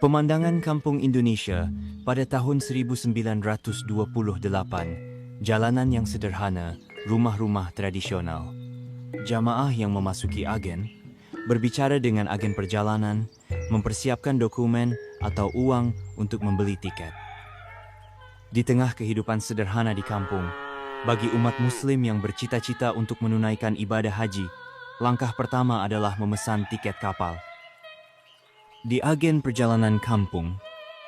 Pemandangan kampung Indonesia pada tahun 1928, jalanan yang sederhana, rumah-rumah tradisional. Jamaah yang memasuki agen, berbicara dengan agen perjalanan, mempersiapkan dokumen atau uang untuk membeli tiket. Di tengah kehidupan sederhana di kampung, bagi umat Muslim yang bercita-cita untuk menunaikan ibadah haji, langkah pertama adalah memesan tiket kapal. Di agen perjalanan kampung,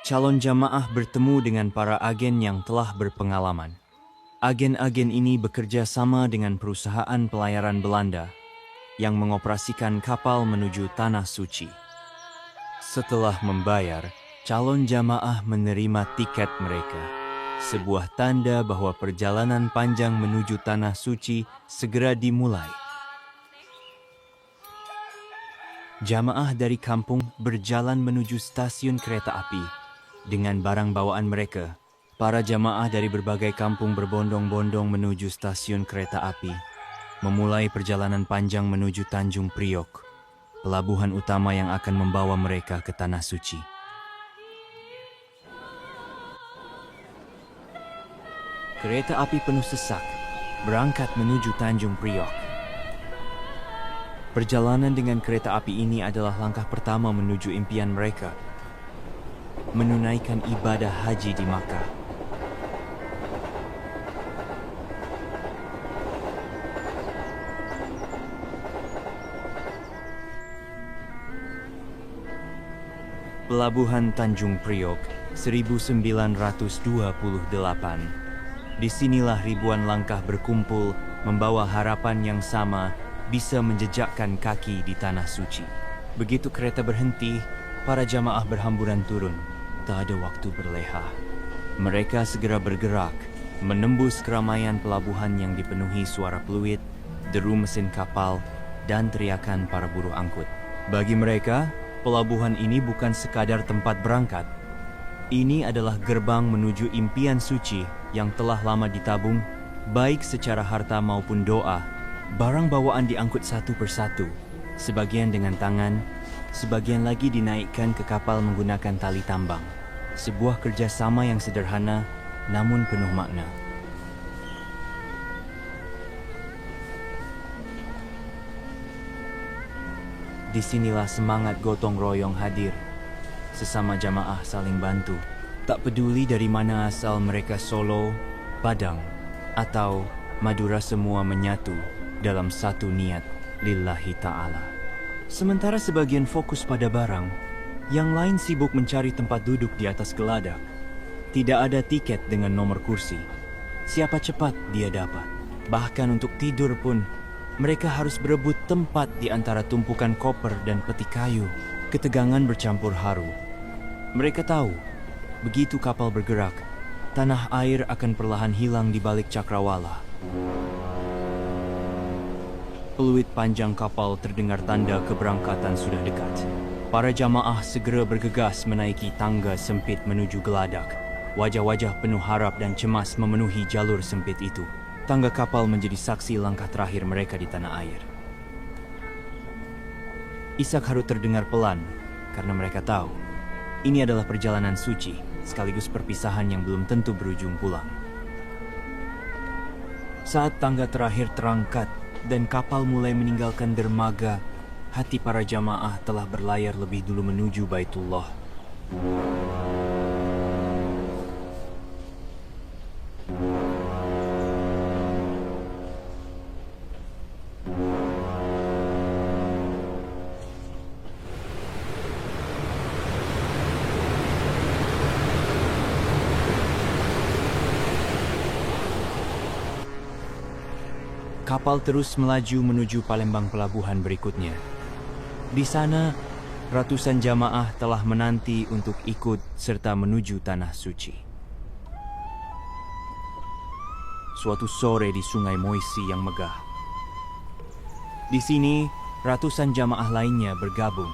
calon jamaah bertemu dengan para agen yang telah berpengalaman. Agen-agen ini bekerja sama dengan perusahaan pelayaran Belanda yang mengoperasikan kapal menuju Tanah Suci. Setelah membayar, calon jamaah menerima tiket mereka, sebuah tanda bahwa perjalanan panjang menuju Tanah Suci segera dimulai. Jamaah dari kampung berjalan menuju stasiun kereta api. Dengan barang bawaan mereka, para jamaah dari berbagai kampung berbondong-bondong menuju stasiun kereta api, memulai perjalanan panjang menuju Tanjung Priok, pelabuhan utama yang akan membawa mereka ke Tanah Suci. Kereta api penuh sesak, berangkat menuju Tanjung Priok. Perjalanan dengan kereta api ini adalah langkah pertama menuju impian mereka, menunaikan ibadah haji di Makkah. Pelabuhan Tanjung Priok, 1928. Disinilah ribuan langkah berkumpul membawa harapan yang sama, bisa menjejakkan kaki di Tanah Suci. Begitu kereta berhenti, para jamaah berhamburan turun. Tak ada waktu berleha. Mereka segera bergerak, menembus keramaian pelabuhan yang dipenuhi suara peluit, deru mesin kapal, dan teriakan para buruh angkut. Bagi mereka, pelabuhan ini bukan sekadar tempat berangkat. Ini adalah gerbang menuju impian suci yang telah lama ditabung, baik secara harta maupun doa. Barang bawaan diangkut satu persatu, sebagian dengan tangan, sebagian lagi dinaikkan ke kapal menggunakan tali tambang. Sebuah kerjasama yang sederhana, namun penuh makna. Disinilah semangat gotong royong hadir. Sesama jamaah saling bantu. Tak peduli dari mana asal mereka, Solo, Padang, atau Madura, semua menyatu dalam satu niat lillahi ta'ala. Sementara sebagian fokus pada barang, yang lain sibuk mencari tempat duduk di atas geladak. Tidak ada tiket dengan nomor kursi. Siapa cepat dia dapat. Bahkan untuk tidur pun, mereka harus berebut tempat di antara tumpukan koper dan peti kayu. Ketegangan bercampur haru. Mereka tahu, begitu kapal bergerak, tanah air akan perlahan hilang di balik cakrawala. Peluit panjang kapal terdengar tanda keberangkatan sudah dekat. Para jamaah segera bergegas menaiki tangga sempit menuju geladak. Wajah-wajah penuh harap dan cemas memenuhi jalur sempit itu. Tangga kapal menjadi saksi langkah terakhir mereka di tanah air. Isak harut terdengar pelan karena mereka tahu ini adalah perjalanan suci, sekaligus perpisahan yang belum tentu berujung pulang. Saat tangga terakhir terangkat dan kapal mulai meninggalkan dermaga, hati para jamaah telah berlayar lebih dulu menuju Baitullah. Kapal terus melaju menuju Palembang pelabuhan berikutnya. Di sana, ratusan jamaah telah menanti untuk ikut serta menuju Tanah Suci. Suatu sore di Sungai Moisi yang megah. Di sini, ratusan jamaah lainnya bergabung.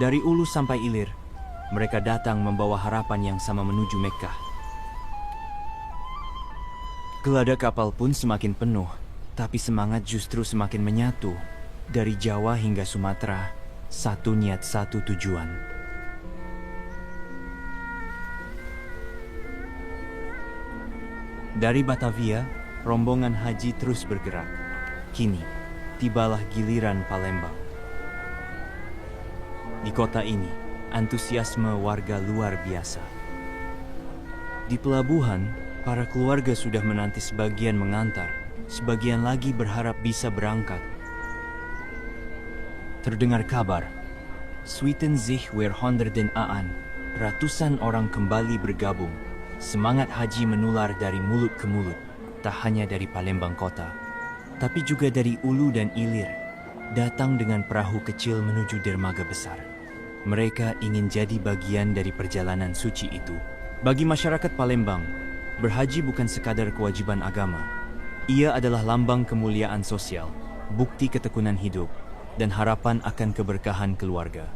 Dari ulu sampai ilir, mereka datang membawa harapan yang sama menuju Mekkah. Geladak kapal pun semakin penuh. Tapi semangat justru semakin menyatu. Dari Jawa hingga Sumatera, satu niat, satu tujuan. Dari Batavia, rombongan haji terus bergerak. Kini, tibalah giliran Palembang. Di kota ini, antusiasme warga luar biasa. Di pelabuhan, para keluarga sudah menanti, sebagian mengantar, sebagian lagi berharap bisa berangkat. Terdengar kabar, Sweeten sich weer honderden aan, ratusan orang kembali bergabung. Semangat haji menular dari mulut ke mulut, tak hanya dari Palembang kota, tapi juga dari Ulu dan Ilir, datang dengan perahu kecil menuju dermaga besar. Mereka ingin jadi bagian dari perjalanan suci itu. Bagi masyarakat Palembang, berhaji bukan sekadar kewajiban agama. Ia adalah lambang kemuliaan sosial, bukti ketekunan hidup, dan harapan akan keberkahan keluarga.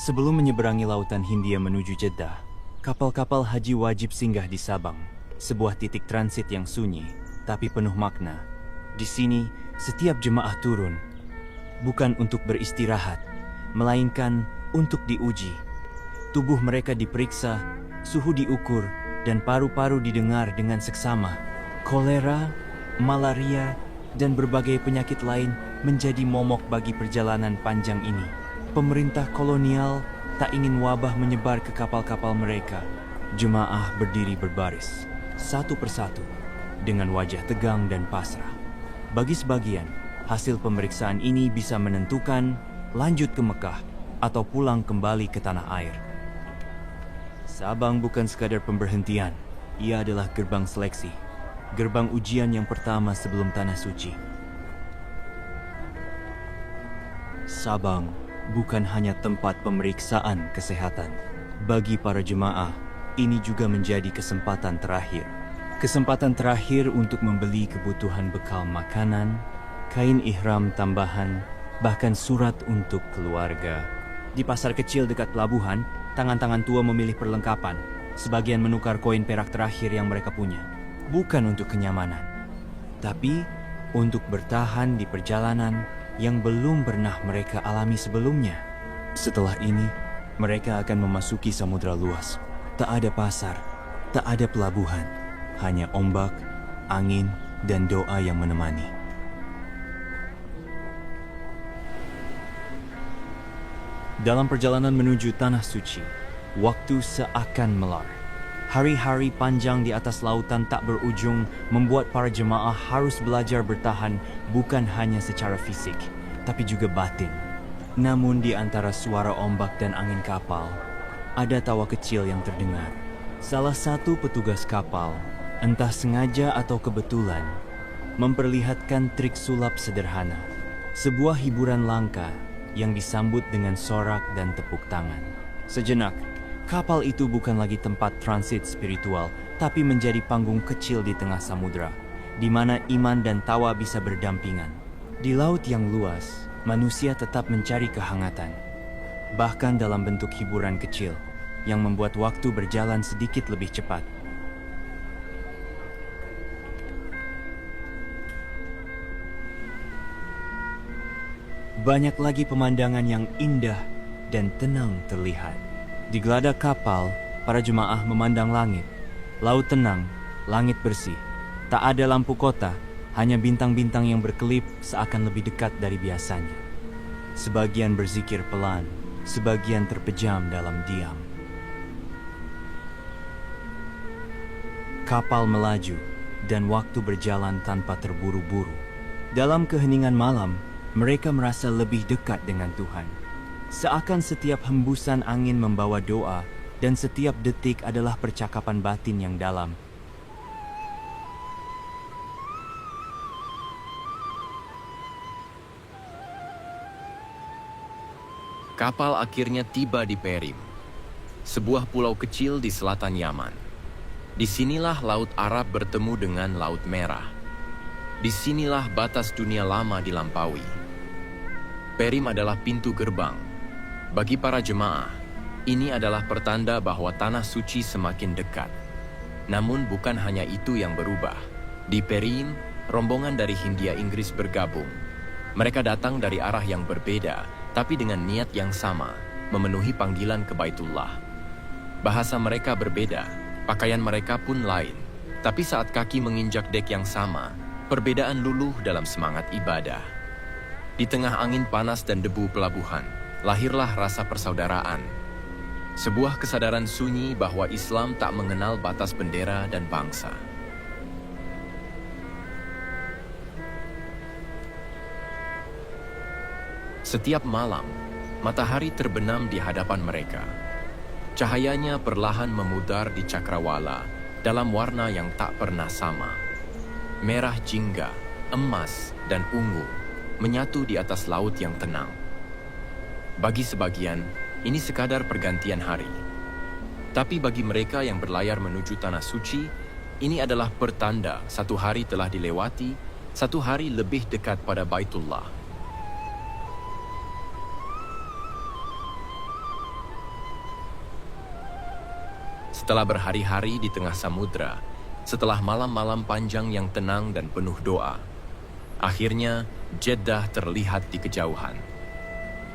Sebelum menyeberangi lautan Hindia menuju Jeddah, kapal-kapal haji wajib singgah di Sabang, sebuah titik transit yang sunyi, tapi penuh makna. Di sini, setiap jemaah turun, bukan untuk beristirahat, melainkan untuk diuji. Tubuh mereka diperiksa, suhu diukur, dan paru-paru didengar dengan seksama. Kolera, malaria, dan berbagai penyakit lain menjadi momok bagi perjalanan panjang ini. Pemerintah kolonial tak ingin wabah menyebar ke kapal-kapal mereka. Jemaah berdiri berbaris, satu persatu, dengan wajah tegang dan pasrah. Bagi sebagian, hasil pemeriksaan ini bisa menentukan lanjut ke Mekah atau pulang kembali ke tanah air. Sabang bukan sekadar pemberhentian, ia adalah gerbang seleksi, gerbang ujian yang pertama sebelum tanah suci. Sabang bukan hanya tempat pemeriksaan kesehatan. Bagi para jemaah, ini juga menjadi kesempatan terakhir. Kesempatan terakhir untuk membeli kebutuhan bekal makanan, kain ihram tambahan, bahkan surat untuk keluarga. Di pasar kecil dekat pelabuhan, tangan-tangan tua memilih perlengkapan, sebagian menukar koin perak terakhir yang mereka punya. Bukan untuk kenyamanan, tapi untuk bertahan di perjalanan yang belum pernah mereka alami sebelumnya. Setelah ini, mereka akan memasuki samudra luas. Tak ada pasar, tak ada pelabuhan, hanya ombak, angin, dan doa yang menemani. Dalam perjalanan menuju Tanah Suci, waktu seakan melar. Hari-hari panjang di atas lautan tak berujung membuat para jemaah harus belajar bertahan bukan hanya secara fisik, tapi juga batin. Namun di antara suara ombak dan angin kapal, ada tawa kecil yang terdengar. Salah satu petugas kapal, entah sengaja atau kebetulan, memperlihatkan trik sulap sederhana. Sebuah hiburan langka yang disambut dengan sorak dan tepuk tangan. Sejenak, kapal itu bukan lagi tempat transit spiritual, tapi menjadi panggung kecil di tengah samudra, di mana iman dan tawa bisa berdampingan. Di laut yang luas, manusia tetap mencari kehangatan, bahkan dalam bentuk hiburan kecil, yang membuat waktu berjalan sedikit lebih cepat. Banyak lagi pemandangan yang indah dan tenang terlihat. Di geladak kapal, para jemaah memandang langit. Laut tenang, langit bersih. Tak ada lampu kota, hanya bintang-bintang yang berkelip seakan lebih dekat dari biasanya. Sebagian berzikir pelan, sebagian terpejam dalam diam. Kapal melaju, dan waktu berjalan tanpa terburu-buru. Dalam keheningan malam, mereka merasa lebih dekat dengan Tuhan. Seakan setiap hembusan angin membawa doa, dan setiap detik adalah percakapan batin yang dalam. Kapal akhirnya tiba di Perim, sebuah pulau kecil di selatan Yaman. Disinilah Laut Arab bertemu dengan Laut Merah. Disinilah batas dunia lama dilampaui. Perim adalah pintu gerbang. Bagi para jemaah, ini adalah pertanda bahwa tanah suci semakin dekat. Namun bukan hanya itu yang berubah. Di Perim, rombongan dari Hindia Inggris bergabung. Mereka datang dari arah yang berbeda, tapi dengan niat yang sama, memenuhi panggilan ke Baitullah. Bahasa mereka berbeda, pakaian mereka pun lain. Tapi saat kaki menginjak dek yang sama, perbedaan luluh dalam semangat ibadah. Di tengah angin panas dan debu pelabuhan, lahirlah rasa persaudaraan. Sebuah kesadaran sunyi bahwa Islam tak mengenal batas bendera dan bangsa. Setiap malam, matahari terbenam di hadapan mereka. Cahayanya perlahan memudar di cakrawala dalam warna yang tak pernah sama. Merah jingga, emas, dan ungu menyatu di atas laut yang tenang. Bagi sebagian, ini sekadar pergantian hari. Tapi bagi mereka yang berlayar menuju tanah suci, ini adalah pertanda satu hari telah dilewati, satu hari lebih dekat pada Baitullah. Setelah berhari-hari di tengah samudra, setelah malam-malam panjang yang tenang dan penuh doa, akhirnya Jeddah terlihat di kejauhan.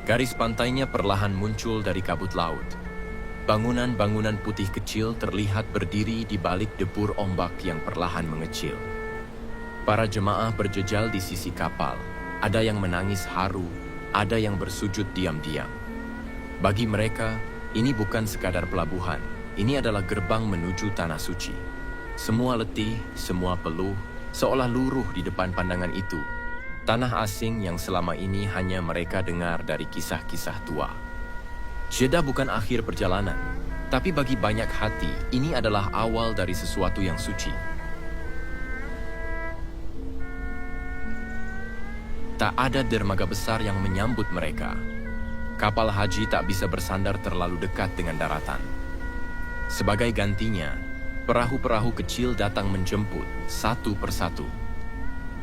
Garis pantainya perlahan muncul dari kabut laut. Bangunan-bangunan putih kecil terlihat berdiri di balik debur ombak yang perlahan mengecil. Para jemaah berjejal di sisi kapal. Ada yang menangis haru, ada yang bersujud diam-diam. Bagi mereka, ini bukan sekadar pelabuhan. Ini adalah gerbang menuju tanah suci. Semua letih, semua peluh, seolah luruh di depan pandangan itu. Tanah asing yang selama ini hanya mereka dengar dari kisah-kisah tua. Jeddah bukan akhir perjalanan, tapi bagi banyak hati, ini adalah awal dari sesuatu yang suci. Tak ada dermaga besar yang menyambut mereka. Kapal haji tak bisa bersandar terlalu dekat dengan daratan. Sebagai gantinya, perahu-perahu kecil datang menjemput satu persatu.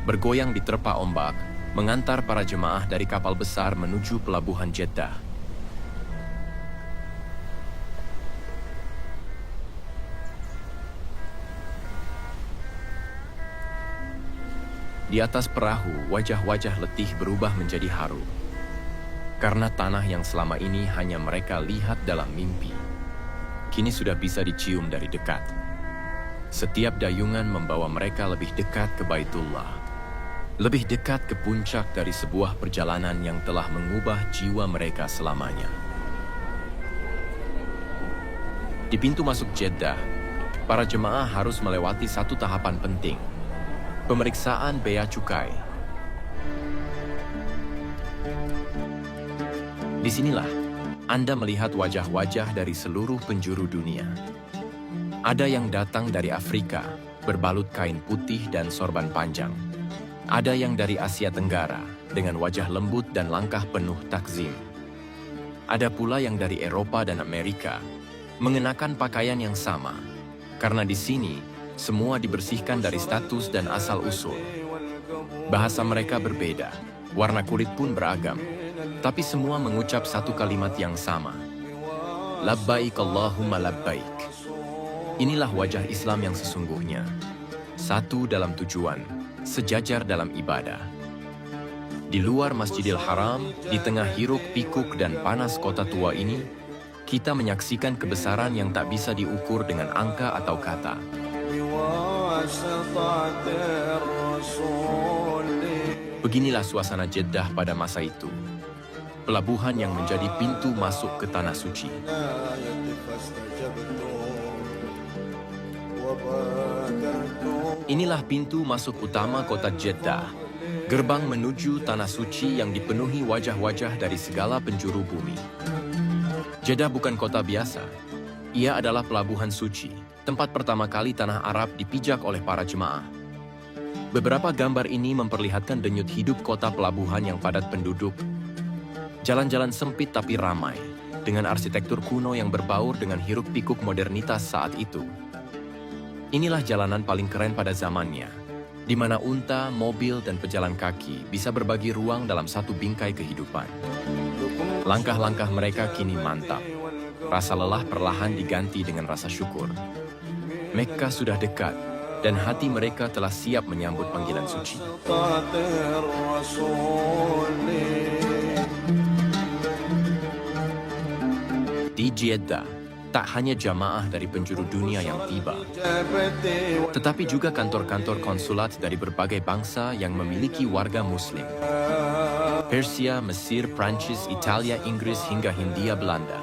Bergoyang di terpa ombak, mengantar para jemaah dari kapal besar menuju pelabuhan Jeddah. Di atas perahu, wajah-wajah letih berubah menjadi haru. Karena tanah yang selama ini hanya mereka lihat dalam mimpi, kini sudah bisa dicium dari dekat. Setiap dayungan membawa mereka lebih dekat ke Baitullah. Lebih dekat ke puncak dari sebuah perjalanan yang telah mengubah jiwa mereka selamanya. Di pintu masuk Jeddah, para jemaah harus melewati satu tahapan penting, pemeriksaan bea cukai. Disinilah Anda melihat wajah-wajah dari seluruh penjuru dunia. Ada yang datang dari Afrika, berbalut kain putih dan sorban panjang. Ada yang dari Asia Tenggara, dengan wajah lembut dan langkah penuh takzim. Ada pula yang dari Eropa dan Amerika, mengenakan pakaian yang sama, karena di sini semua dibersihkan dari status dan asal-usul. Bahasa mereka berbeda, warna kulit pun beragam, tapi semua mengucap satu kalimat yang sama. Labbaik Allahumma labbaik. Inilah wajah Islam yang sesungguhnya. Satu dalam tujuan, sejajar dalam ibadah. Di luar Masjidil Haram, di tengah hiruk pikuk dan panas kota tua ini, kita menyaksikan kebesaran yang tak bisa diukur dengan angka atau kata. Beginilah suasana Jeddah pada masa itu. Pelabuhan yang menjadi pintu masuk ke tanah suci. Inilah pintu masuk utama kota Jeddah, gerbang menuju tanah suci yang dipenuhi wajah-wajah dari segala penjuru bumi. Jeddah bukan kota biasa. Ia adalah pelabuhan suci, tempat pertama kali tanah Arab dipijak oleh para jemaah. Beberapa gambar ini memperlihatkan denyut hidup kota pelabuhan yang padat penduduk. Jalan-jalan sempit tapi ramai, dengan arsitektur kuno yang berbaur dengan hiruk-pikuk modernitas saat itu. Inilah jalanan paling keren pada zamannya. di mana unta, mobil, dan pejalan kaki bisa berbagi ruang dalam satu bingkai kehidupan. Langkah-langkah mereka kini mantap. Rasa lelah perlahan diganti dengan rasa syukur. Mekah sudah dekat, dan hati mereka telah siap menyambut panggilan suci. Di Jeddah, tak hanya jamaah dari penjuru dunia yang tiba, tetapi juga kantor-kantor konsulat dari berbagai bangsa yang memiliki warga Muslim. Persia, Mesir, Prancis, Italia, Inggris, hingga Hindia Belanda.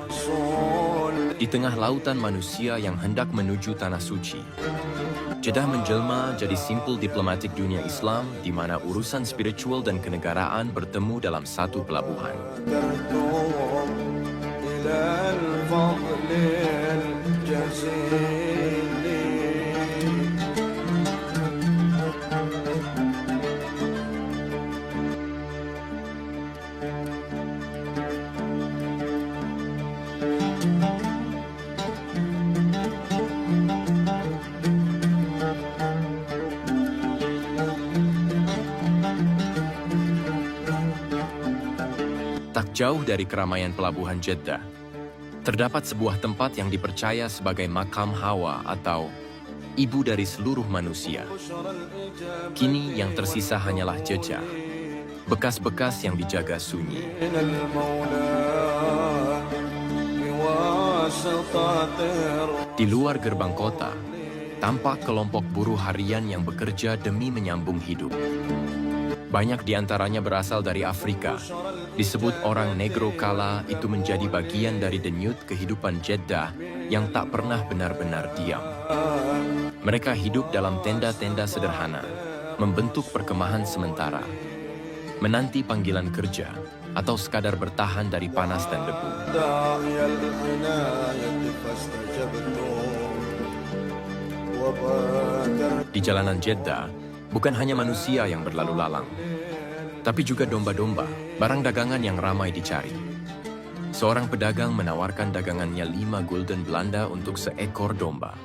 Di tengah lautan manusia yang hendak menuju Tanah Suci, Jeddah menjelma jadi simpul diplomatik dunia Islam di mana urusan spiritual dan kenegaraan bertemu dalam satu pelabuhan. Tak jauh dari keramaian pelabuhan Jeddah, terdapat sebuah tempat yang dipercaya sebagai makam Hawa atau ibu dari seluruh manusia. Kini yang tersisa hanyalah jejak, bekas-bekas yang dijaga sunyi. Di luar gerbang kota, tampak kelompok buruh harian yang bekerja demi menyambung hidup. Banyak di antaranya berasal dari Afrika. Disebut orang negro kala itu menjadi bagian dari denyut kehidupan Jeddah yang tak pernah benar-benar diam. Mereka hidup dalam tenda-tenda sederhana, membentuk perkemahan sementara, menanti panggilan kerja, atau sekadar bertahan dari panas dan debu. Di jalanan Jeddah, bukan hanya manusia yang berlalu lalang, tapi juga domba-domba, barang dagangan yang ramai dicari. Seorang pedagang menawarkan dagangannya 5 gulden Belanda untuk seekor domba.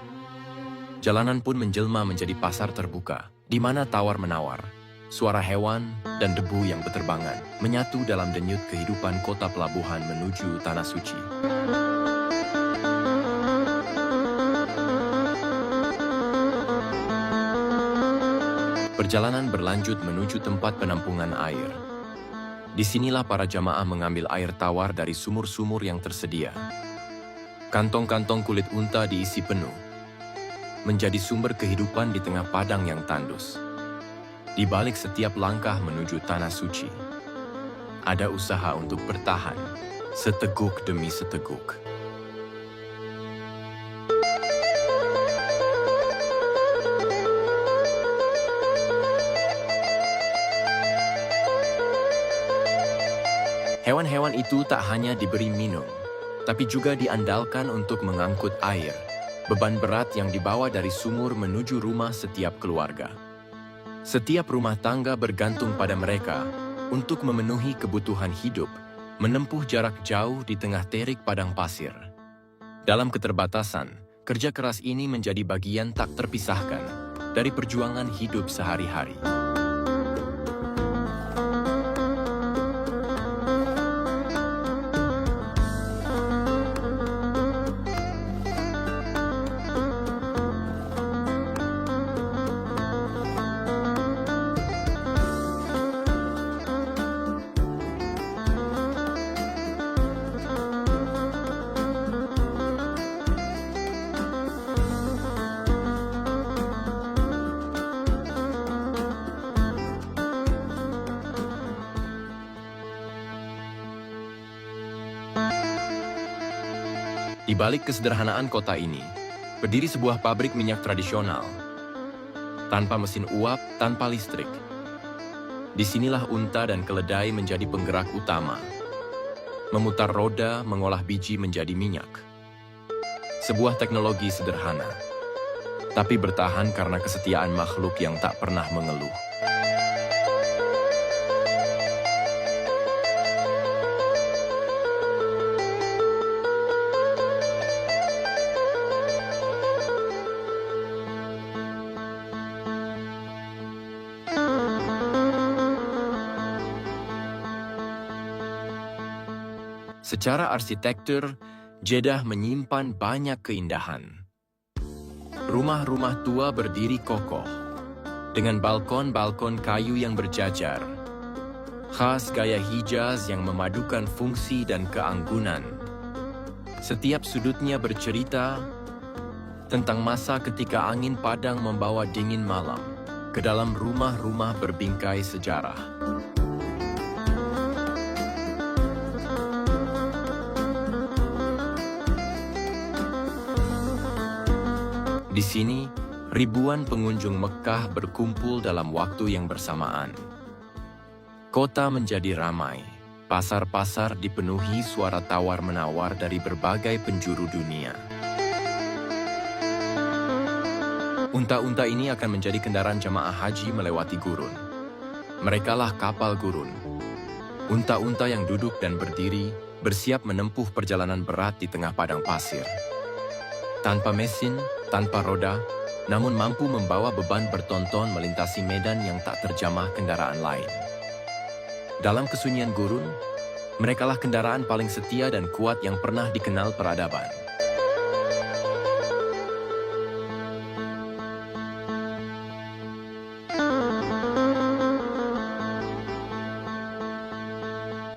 Jalanan pun menjelma menjadi pasar terbuka, di mana tawar-menawar, suara hewan, dan debu yang berterbangan menyatu dalam denyut kehidupan kota pelabuhan menuju Tanah Suci. Perjalanan berlanjut menuju tempat penampungan air. Disinilah para jamaah mengambil air tawar dari sumur-sumur yang tersedia. Kantong-kantong kulit unta diisi penuh, menjadi sumber kehidupan di tengah padang yang tandus. Di balik setiap langkah menuju Tanah Suci, ada usaha untuk bertahan, seteguk demi seteguk. Hewan-hewan itu tak hanya diberi minum, tapi juga diandalkan untuk mengangkut air, beban berat yang dibawa dari sumur menuju rumah setiap keluarga. Setiap rumah tangga bergantung pada mereka untuk memenuhi kebutuhan hidup, menempuh jarak jauh di tengah terik padang pasir. Dalam keterbatasan, kerja keras ini menjadi bagian tak terpisahkan dari perjuangan hidup sehari-hari. Di balik kesederhanaan kota ini, berdiri sebuah pabrik minyak tradisional. Tanpa mesin uap, tanpa listrik. Disinilah unta dan keledai menjadi penggerak utama. Memutar roda, mengolah biji menjadi minyak. Sebuah teknologi sederhana, tapi bertahan karena kesetiaan makhluk yang tak pernah mengeluh. Secara arsitektur, Jeddah menyimpan banyak keindahan. Rumah-rumah tua berdiri kokoh, dengan balkon-balkon kayu yang berjajar, khas gaya Hijaz yang memadukan fungsi dan keanggunan. Setiap sudutnya bercerita tentang masa ketika angin padang membawa dingin malam ke dalam rumah-rumah berbingkai sejarah. Di sini, ribuan pengunjung Mekah berkumpul dalam waktu yang bersamaan. Kota menjadi ramai, pasar-pasar dipenuhi suara tawar-menawar dari berbagai penjuru dunia. Unta-unta ini akan menjadi kendaraan jemaah haji melewati gurun. Merekalah kapal gurun. Unta-unta yang duduk dan berdiri, bersiap menempuh perjalanan berat di tengah padang pasir. Tanpa mesin, tanpa roda, namun mampu membawa beban bertonton melintasi medan yang tak terjamah kendaraan lain. Dalam kesunyian gurun, merekalah kendaraan paling setia dan kuat yang pernah dikenal peradaban.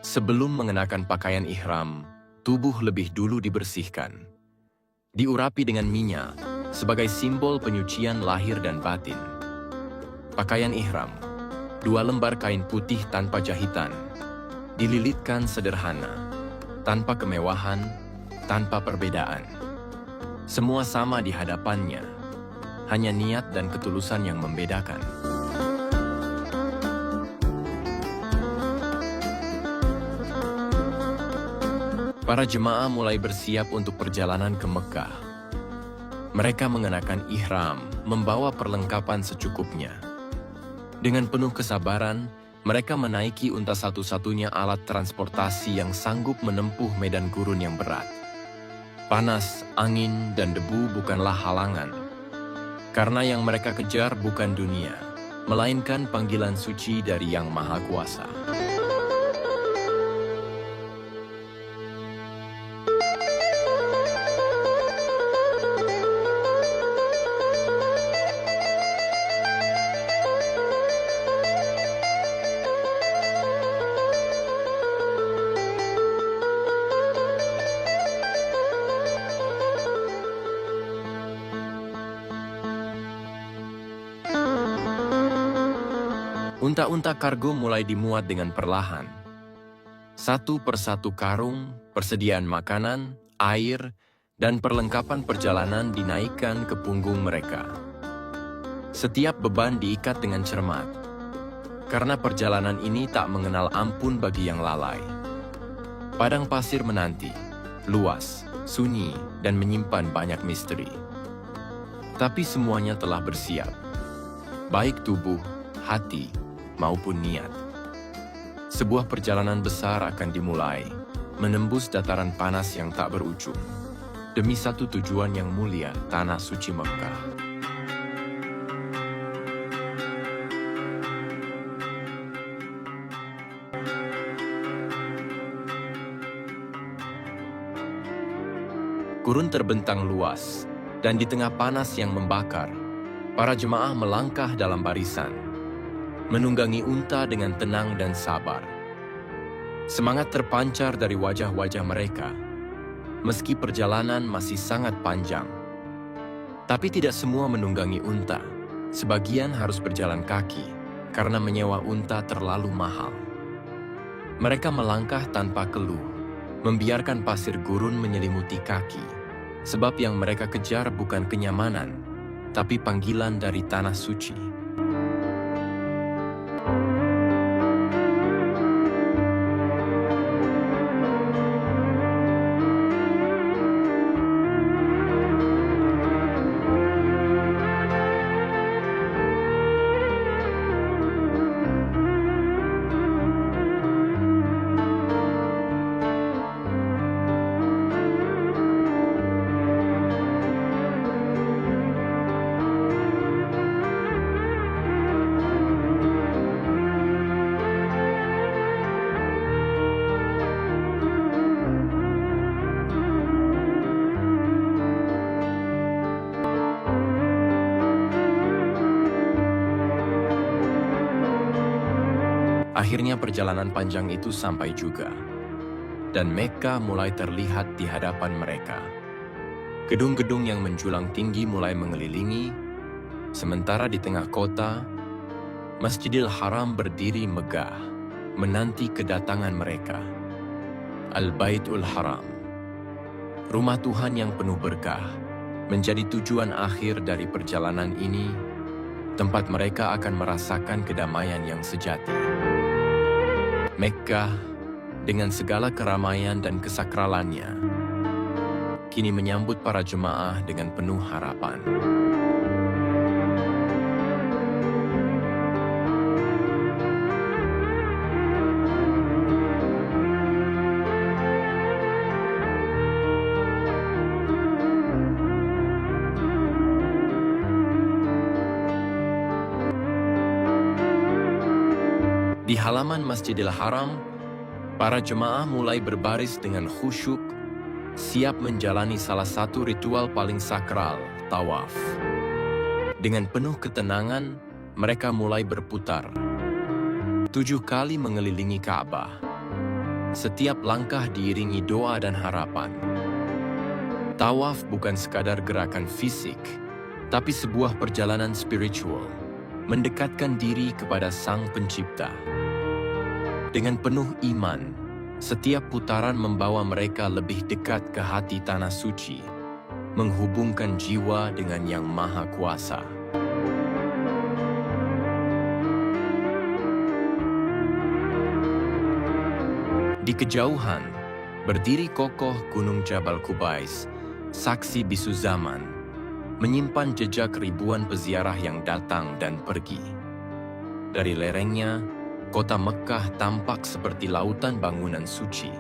Sebelum mengenakan pakaian ihram, tubuh lebih dulu dibersihkan. Diurapi dengan minyak sebagai simbol penyucian lahir dan batin. Pakaian ihram, 2 lembar kain putih tanpa jahitan, dililitkan sederhana, tanpa kemewahan, tanpa perbedaan. Semua sama di hadapannya, hanya niat dan ketulusan yang membedakan. Para jemaah mulai bersiap untuk perjalanan ke Mekah. Mereka mengenakan ihram, membawa perlengkapan secukupnya. Dengan penuh kesabaran, mereka menaiki unta satu-satunya alat transportasi yang sanggup menempuh medan gurun yang berat. Panas, angin, dan debu bukanlah halangan. Karena yang mereka kejar bukan dunia, melainkan panggilan suci dari Yang Maha Kuasa. Unta-unta kargo mulai dimuat dengan perlahan. Satu persatu karung, persediaan makanan, air, dan perlengkapan perjalanan dinaikkan ke punggung mereka. Setiap beban diikat dengan cermat, karena perjalanan ini tak mengenal ampun bagi yang lalai. Padang pasir menanti, luas, sunyi, dan menyimpan banyak misteri. Tapi semuanya telah bersiap, baik tubuh, hati, maupun niat. Sebuah perjalanan besar akan dimulai, menembus dataran panas yang tak berujung, demi satu tujuan yang mulia, Tanah Suci Mekah. Gurun terbentang luas, dan di tengah panas yang membakar, para jemaah melangkah dalam barisan, menunggangi unta dengan tenang dan sabar. Semangat terpancar dari wajah-wajah mereka, meski perjalanan masih sangat panjang. Tapi tidak semua menunggangi unta, sebagian harus berjalan kaki, karena menyewa unta terlalu mahal. Mereka melangkah tanpa keluh, membiarkan pasir gurun menyelimuti kaki, sebab yang mereka kejar bukan kenyamanan, tapi panggilan dari Tanah Suci. Akhirnya perjalanan panjang itu sampai juga, dan Mekah mulai terlihat di hadapan mereka. Gedung-gedung yang menjulang tinggi mulai mengelilingi, sementara di tengah kota, Masjidil Haram berdiri megah, menanti kedatangan mereka. Al-Baitul Haram, rumah Tuhan yang penuh berkah, menjadi tujuan akhir dari perjalanan ini, tempat mereka akan merasakan kedamaian yang sejati. Mekkah, dengan segala keramaian dan kesakralannya, kini menyambut para jemaah dengan penuh harapan. Di halaman Masjidil Haram, para jemaah mulai berbaris dengan khusyuk, siap menjalani salah satu ritual paling sakral, tawaf. Dengan penuh ketenangan, mereka mulai berputar. 7 kali mengelilingi Ka'bah. Setiap langkah diiringi doa dan harapan. Tawaf bukan sekadar gerakan fisik, tapi sebuah perjalanan spiritual, mendekatkan diri kepada Sang Pencipta. Dengan penuh iman, setiap putaran membawa mereka lebih dekat ke hati Tanah Suci, menghubungkan jiwa dengan Yang Maha Kuasa. Di kejauhan, berdiri kokoh Gunung Jabal Qubais, saksi bisu zaman, menyimpan jejak ribuan peziarah yang datang dan pergi. Dari lerengnya, kota Mekkah tampak seperti lautan bangunan suci,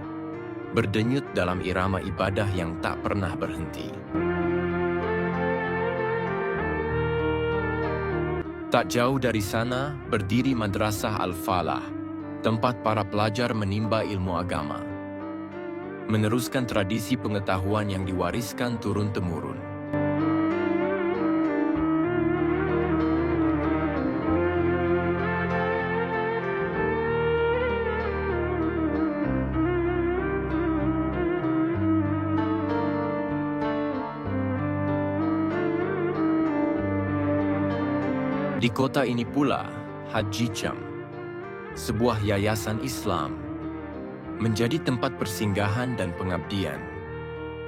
berdenyut dalam irama ibadah yang tak pernah berhenti. Tak jauh dari sana, berdiri Madrasah Al-Falah, tempat para pelajar menimba ilmu agama, meneruskan tradisi pengetahuan yang diwariskan turun-temurun. Di kota ini pula, Haji Jam, sebuah yayasan Islam, menjadi tempat persinggahan dan pengabdian,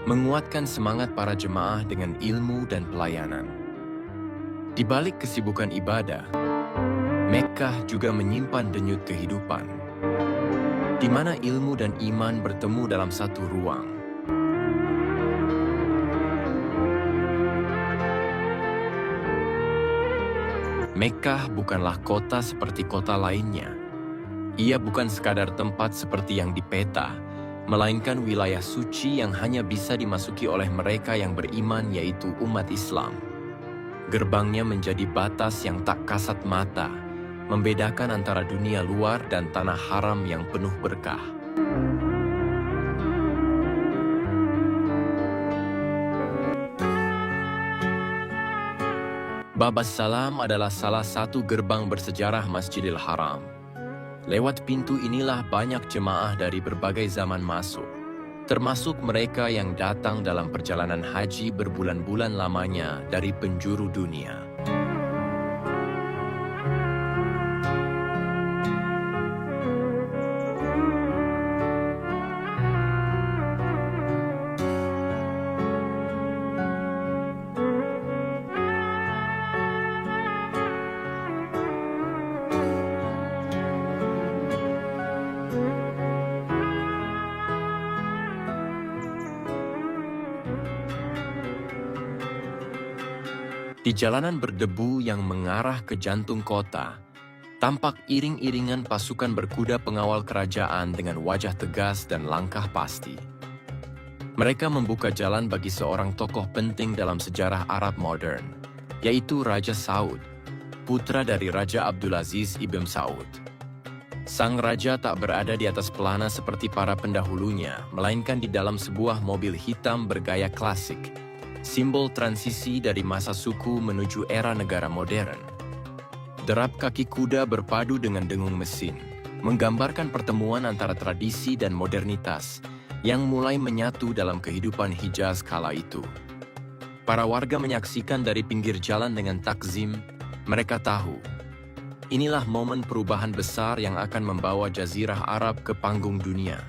menguatkan semangat para jemaah dengan ilmu dan pelayanan. Di balik kesibukan ibadah, Mekkah juga menyimpan denyut kehidupan, di mana ilmu dan iman bertemu dalam satu ruang. Mekkah bukanlah kota seperti kota lainnya. Ia bukan sekadar tempat seperti yang dipeta, melainkan wilayah suci yang hanya bisa dimasuki oleh mereka yang beriman, yaitu umat Islam. Gerbangnya menjadi batas yang tak kasat mata, membedakan antara dunia luar dan tanah haram yang penuh berkah. Bab As-Salam adalah salah satu gerbang bersejarah Masjidil Haram. Lewat pintu inilah banyak jemaah dari berbagai zaman masuk, termasuk mereka yang datang dalam perjalanan haji berbulan-bulan lamanya dari penjuru dunia. Di jalanan berdebu yang mengarah ke jantung kota, tampak iring-iringan pasukan berkuda pengawal kerajaan dengan wajah tegas dan langkah pasti. Mereka membuka jalan bagi seorang tokoh penting dalam sejarah Arab modern, yaitu Raja Saud, putra dari Raja Abdulaziz Ibn Saud. Sang raja tak berada di atas pelana seperti para pendahulunya, melainkan di dalam sebuah mobil hitam bergaya klasik, simbol transisi dari masa suku menuju era negara modern. Derap kaki kuda berpadu dengan dengung mesin, menggambarkan pertemuan antara tradisi dan modernitas yang mulai menyatu dalam kehidupan Hijaz kala itu. Para warga menyaksikan dari pinggir jalan dengan takzim. Mereka tahu, inilah momen perubahan besar yang akan membawa Jazirah Arab ke panggung dunia.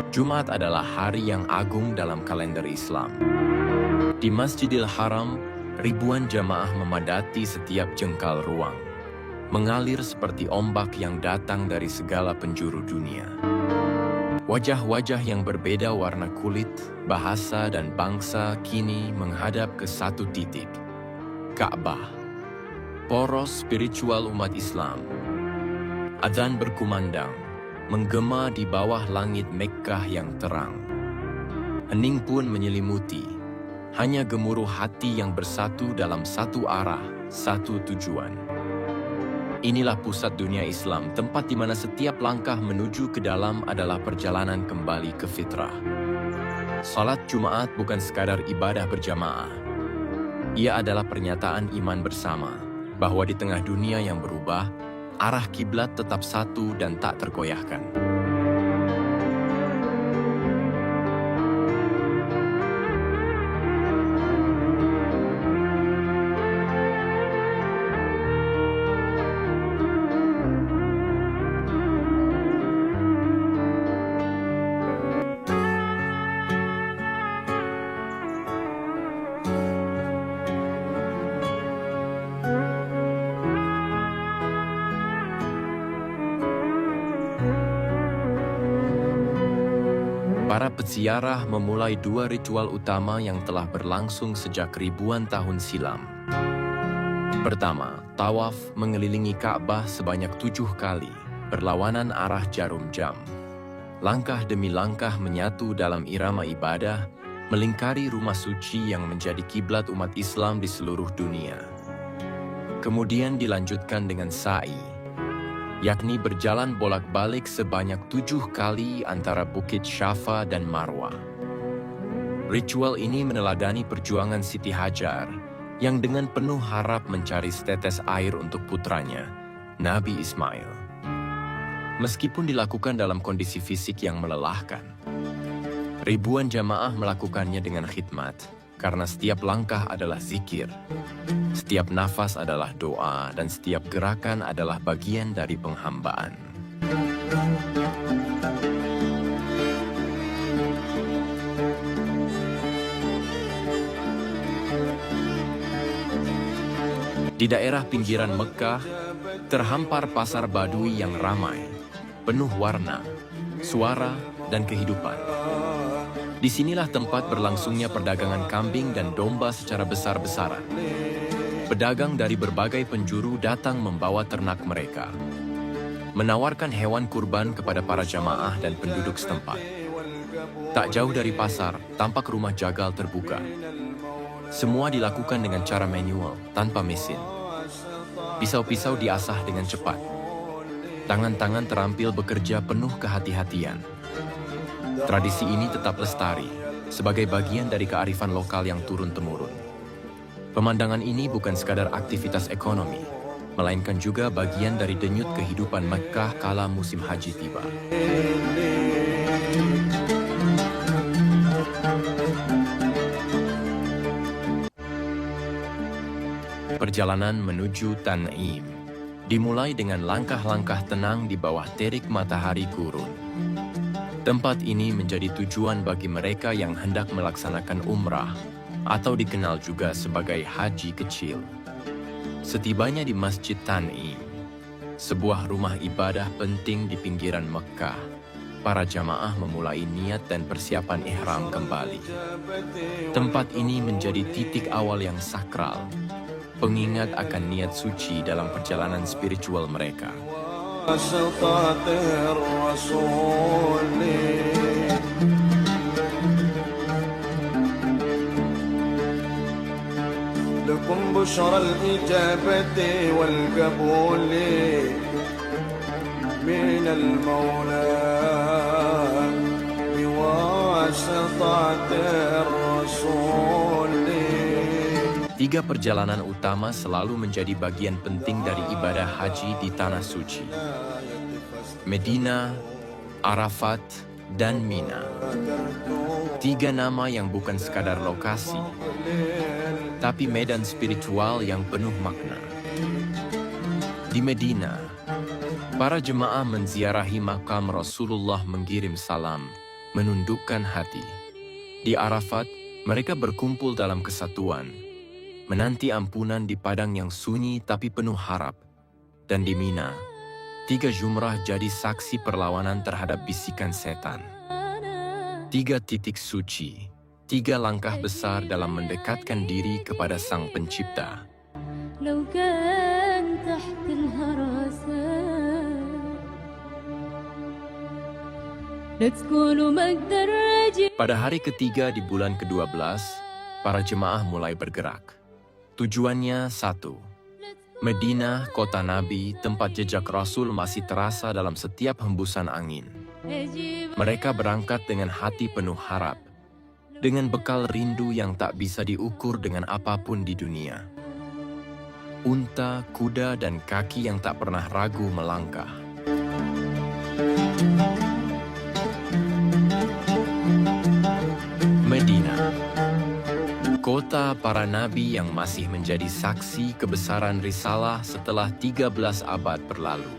Jumat adalah hari yang agung dalam kalender Islam. Di Masjidil Haram, ribuan jamaah memadati setiap jengkal ruang, mengalir seperti ombak yang datang dari segala penjuru dunia. Wajah-wajah yang berbeda warna kulit, bahasa, dan bangsa kini menghadap ke satu titik, Ka'bah, poros spiritual umat Islam. Adzan berkumandang, menggema di bawah langit Mekkah yang terang. Hening pun menyelimuti, hanya gemuruh hati yang bersatu dalam satu arah, satu tujuan. Inilah pusat dunia Islam, tempat di mana setiap langkah menuju ke dalam adalah perjalanan kembali ke fitrah. Salat Jumat bukan sekadar ibadah berjamaah. Ia adalah pernyataan iman bersama, bahwa di tengah dunia yang berubah, arah kiblat tetap satu dan tak tergoyahkan. Para peziarah memulai dua ritual utama yang telah berlangsung sejak ribuan tahun silam. Pertama, tawaf mengelilingi Ka'bah sebanyak 7 kali, berlawanan arah jarum jam. Langkah demi langkah menyatu dalam irama ibadah, melingkari rumah suci yang menjadi kiblat umat Islam di seluruh dunia. Kemudian dilanjutkan dengan sa'i, yakni berjalan bolak-balik sebanyak 7 kali antara Bukit Syafa dan Marwah. Ritual ini meneladani perjuangan Siti Hajar yang dengan penuh harap mencari setetes air untuk putranya, Nabi Ismail. Meskipun dilakukan dalam kondisi fisik yang melelahkan, ribuan jamaah melakukannya dengan khidmat, karena setiap langkah adalah zikir, setiap nafas adalah doa, dan setiap gerakan adalah bagian dari penghambaan. Di daerah pinggiran Mekkah, terhampar pasar Badui yang ramai, penuh warna, suara, dan kehidupan. Disinilah tempat berlangsungnya perdagangan kambing dan domba secara besar-besaran. Pedagang dari berbagai penjuru datang membawa ternak mereka, menawarkan hewan kurban kepada para jamaah dan penduduk setempat. Tak jauh dari pasar, tampak rumah jagal terbuka. Semua dilakukan dengan cara manual, tanpa mesin. Pisau-pisau diasah dengan cepat. Tangan-tangan terampil bekerja penuh kehati-hatian. Tradisi ini tetap lestari, sebagai bagian dari kearifan lokal yang turun-temurun. Pemandangan ini bukan sekadar aktivitas ekonomi, melainkan juga bagian dari denyut kehidupan Mekkah kala musim haji tiba. Perjalanan menuju Tan'im dimulai dengan langkah-langkah tenang di bawah terik matahari gurun. Tempat ini menjadi tujuan bagi mereka yang hendak melaksanakan umrah, atau dikenal juga sebagai haji kecil. Setibanya di Masjid Tan'im, sebuah rumah ibadah penting di pinggiran Mekkah, para jamaah memulai niat dan persiapan ihram kembali. Tempat ini menjadi titik awal yang sakral, pengingat akan niat suci dalam perjalanan spiritual mereka. واسطة الرسول لكم بشرى الإجابة والقبول من المولى بواسطة الرسول. Tiga perjalanan utama selalu menjadi bagian penting dari ibadah haji di Tanah Suci. Medina, Arafat, dan Mina. Tiga nama yang bukan sekadar lokasi, tapi medan spiritual yang penuh makna. Di Medina, para jemaah menziarahi makam Rasulullah mengirim salam, menundukkan hati. Di Arafat, mereka berkumpul dalam kesatuan, menanti ampunan di padang yang sunyi tapi penuh harap. Dan di Mina, tiga jumrah jadi saksi perlawanan terhadap bisikan setan. Tiga titik suci, tiga langkah besar dalam mendekatkan diri kepada Sang Pencipta. Pada hari ketiga di bulan ke-12, para jemaah mulai bergerak. Tujuannya satu, Medina, kota Nabi, tempat jejak Rasul masih terasa dalam setiap hembusan angin. Mereka berangkat dengan hati penuh harap, dengan bekal rindu yang tak bisa diukur dengan apapun di dunia. Unta, kuda, dan kaki yang tak pernah ragu melangkah. Medina, kota para nabi yang masih menjadi saksi kebesaran risalah setelah 13 abad berlalu.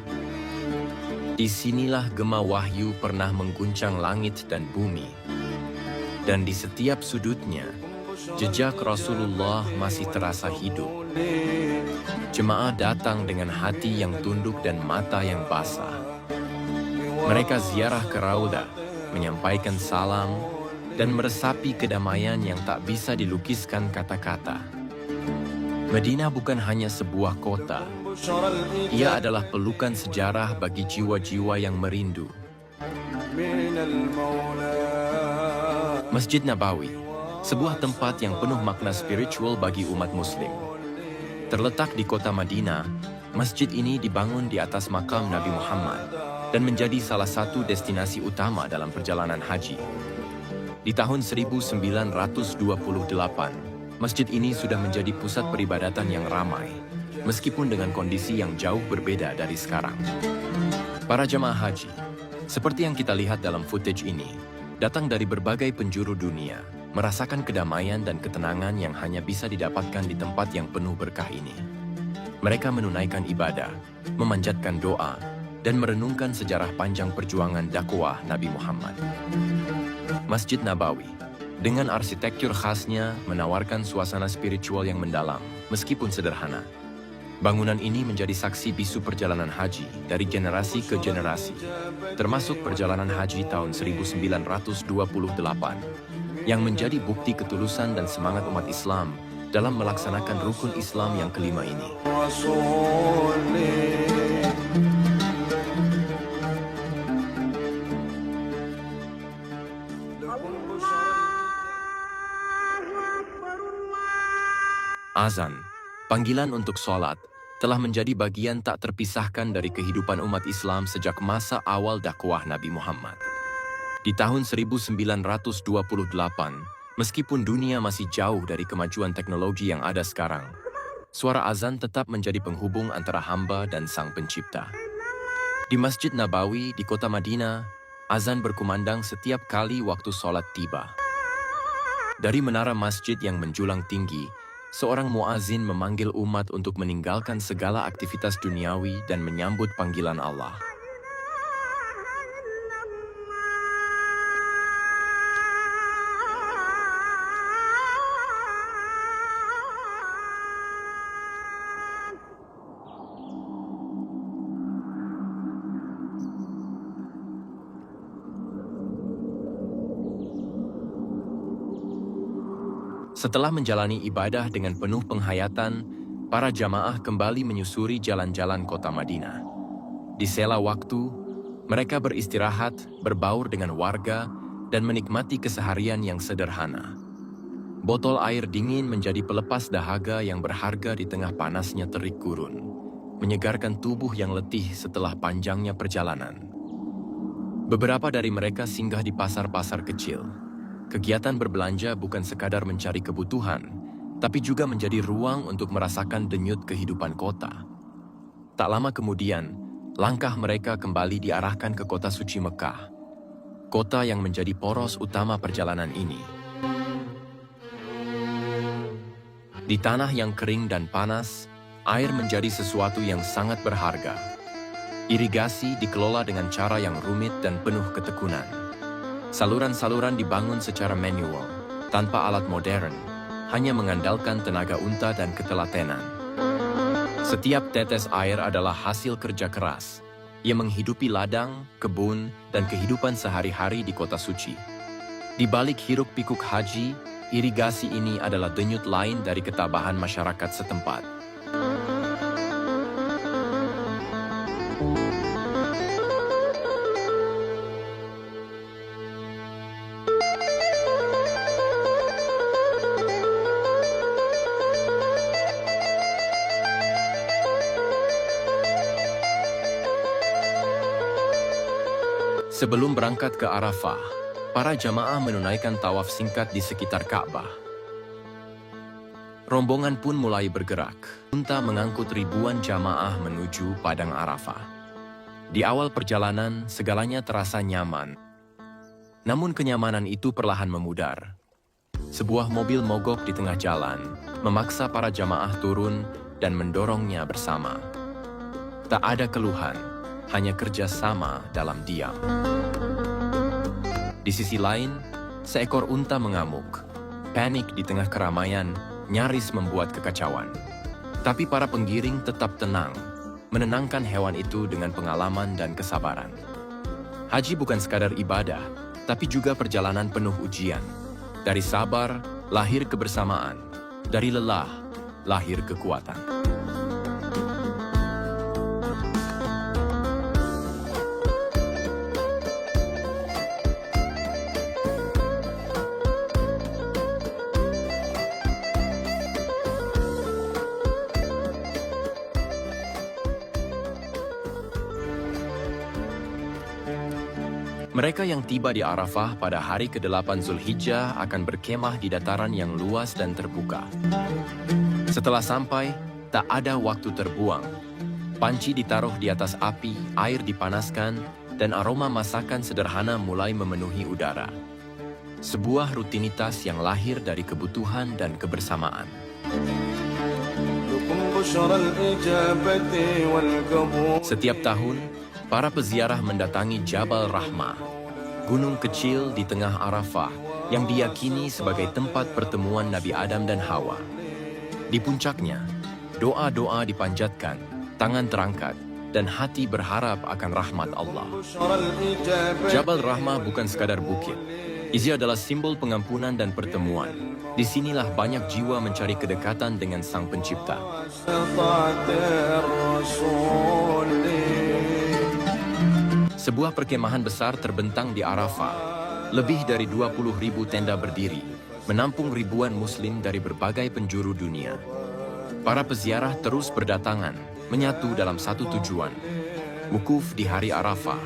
Disinilah gema wahyu pernah mengguncang langit dan bumi. Dan di setiap sudutnya, jejak Rasulullah masih terasa hidup. Jemaah datang dengan hati yang tunduk dan mata yang basah. Mereka ziarah ke Raudah, menyampaikan salam, dan meresapi kedamaian yang tak bisa dilukiskan kata-kata. Medina bukan hanya sebuah kota. Ia adalah pelukan sejarah bagi jiwa-jiwa yang merindu. Masjid Nabawi, sebuah tempat yang penuh makna spiritual bagi umat Muslim. Terletak di kota Madinah, masjid ini dibangun di atas makam Nabi Muhammad dan menjadi salah satu destinasi utama dalam perjalanan haji. Di tahun 1928, masjid ini sudah menjadi pusat peribadatan yang ramai, meskipun dengan kondisi yang jauh berbeda dari sekarang. Para jemaah haji, seperti yang kita lihat dalam footage ini, datang dari berbagai penjuru dunia, merasakan kedamaian dan ketenangan yang hanya bisa didapatkan di tempat yang penuh berkah ini. Mereka menunaikan ibadah, memanjatkan doa, dan merenungkan sejarah panjang perjuangan dakwah Nabi Muhammad. Masjid Nabawi, dengan arsitektur khasnya, menawarkan suasana spiritual yang mendalam, meskipun sederhana. Bangunan ini menjadi saksi bisu perjalanan haji dari generasi ke generasi, termasuk perjalanan haji tahun 1928, yang menjadi bukti ketulusan dan semangat umat Islam dalam melaksanakan rukun Islam yang kelima ini. Azan, panggilan untuk sholat, telah menjadi bagian tak terpisahkan dari kehidupan umat Islam sejak masa awal dakwah Nabi Muhammad. Di tahun 1928, meskipun dunia masih jauh dari kemajuan teknologi yang ada sekarang, suara azan tetap menjadi penghubung antara hamba dan Sang Pencipta. Di Masjid Nabawi di kota Madinah, azan berkumandang setiap kali waktu sholat tiba. Dari menara masjid yang menjulang tinggi, seorang muazin memanggil umat untuk meninggalkan segala aktivitas duniawi dan menyambut panggilan Allah. Setelah menjalani ibadah dengan penuh penghayatan, para jamaah kembali menyusuri jalan-jalan kota Madinah. Di sela waktu, mereka beristirahat, berbaur dengan warga, dan menikmati keseharian yang sederhana. Botol air dingin menjadi pelepas dahaga yang berharga di tengah panasnya terik gurun, menyegarkan tubuh yang letih setelah panjangnya perjalanan. Beberapa dari mereka singgah di pasar-pasar kecil. Kegiatan berbelanja bukan sekadar mencari kebutuhan, tapi juga menjadi ruang untuk merasakan denyut kehidupan kota. Tak lama kemudian, langkah mereka kembali diarahkan ke kota suci Mekah, kota yang menjadi poros utama perjalanan ini. Di tanah yang kering dan panas, air menjadi sesuatu yang sangat berharga. Irigasi dikelola dengan cara yang rumit dan penuh ketekunan. Saluran-saluran dibangun secara manual, tanpa alat modern, hanya mengandalkan tenaga unta dan ketelatenan. Setiap tetes air adalah hasil kerja keras. Ia menghidupi ladang, kebun, dan kehidupan sehari-hari di kota suci. Di balik hiruk-pikuk haji, irigasi ini adalah denyut lain dari ketabahan masyarakat setempat. Sebelum berangkat ke Arafah, para jamaah menunaikan tawaf singkat di sekitar Ka'bah. Rombongan pun mulai bergerak. Unta mengangkut ribuan jamaah menuju Padang Arafah. Di awal perjalanan, segalanya terasa nyaman. Namun kenyamanan itu perlahan memudar. Sebuah mobil mogok di tengah jalan, memaksa para jamaah turun dan mendorongnya bersama. Tak ada keluhan, hanya kerja sama dalam diam. Di sisi lain, seekor unta mengamuk. Panik di tengah keramaian nyaris membuat kekacauan. Tapi para penggiring tetap tenang, menenangkan hewan itu dengan pengalaman dan kesabaran. Haji bukan sekadar ibadah, tapi juga perjalanan penuh ujian. Dari sabar, lahir kebersamaan. Dari lelah, lahir kekuatan. Mereka yang tiba di Arafah pada hari ke-8 Zulhijjah akan berkemah di dataran yang luas dan terbuka. Setelah sampai, tak ada waktu terbuang. Panci ditaruh di atas api, air dipanaskan, dan aroma masakan sederhana mulai memenuhi udara. Sebuah rutinitas yang lahir dari kebutuhan dan kebersamaan. Setiap tahun, para peziarah mendatangi Jabal Rahmah, gunung kecil di tengah Arafah yang diyakini sebagai tempat pertemuan Nabi Adam dan Hawa. Di puncaknya, doa-doa dipanjatkan, tangan terangkat, dan hati berharap akan rahmat Allah. Jabal Rahmah bukan sekadar bukit. Ia adalah simbol pengampunan dan pertemuan. Disinilah banyak jiwa mencari kedekatan dengan Sang Pencipta. Sebuah perkemahan besar terbentang di Arafah. Lebih dari 20.000 tenda berdiri, menampung ribuan muslim dari berbagai penjuru dunia. Para peziarah terus berdatangan, menyatu dalam satu tujuan, wukuf di hari Arafah.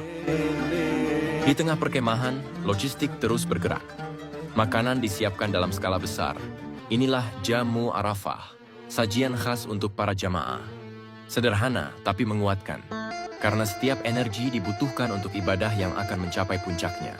Di tengah perkemahan, logistik terus bergerak. Makanan disiapkan dalam skala besar. Inilah jamu Arafah, sajian khas untuk para jamaah. Sederhana tapi menguatkan, karena setiap energi dibutuhkan untuk ibadah yang akan mencapai puncaknya.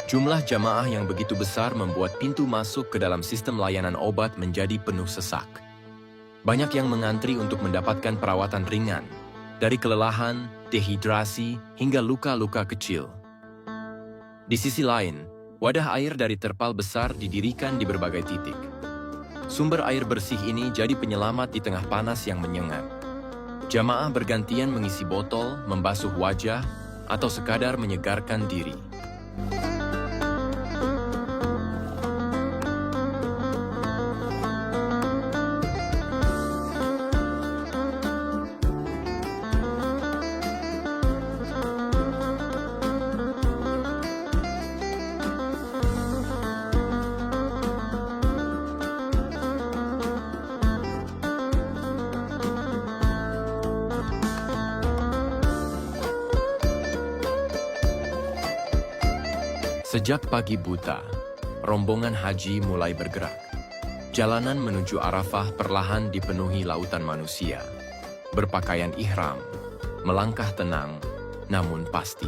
Jumlah jamaah yang begitu besar membuat pintu masuk ke dalam sistem layanan obat menjadi penuh sesak. Banyak yang mengantri untuk mendapatkan perawatan ringan, dari kelelahan, dehidrasi, hingga luka-luka kecil. Di sisi lain, wadah air dari terpal besar didirikan di berbagai titik. Sumber air bersih ini jadi penyelamat di tengah panas yang menyengat. Jamaah bergantian mengisi botol, membasuh wajah, atau sekadar menyegarkan diri. Sejak pagi buta, rombongan haji mulai bergerak. Jalanan menuju Arafah perlahan dipenuhi lautan manusia, berpakaian ihram, melangkah tenang, namun pasti.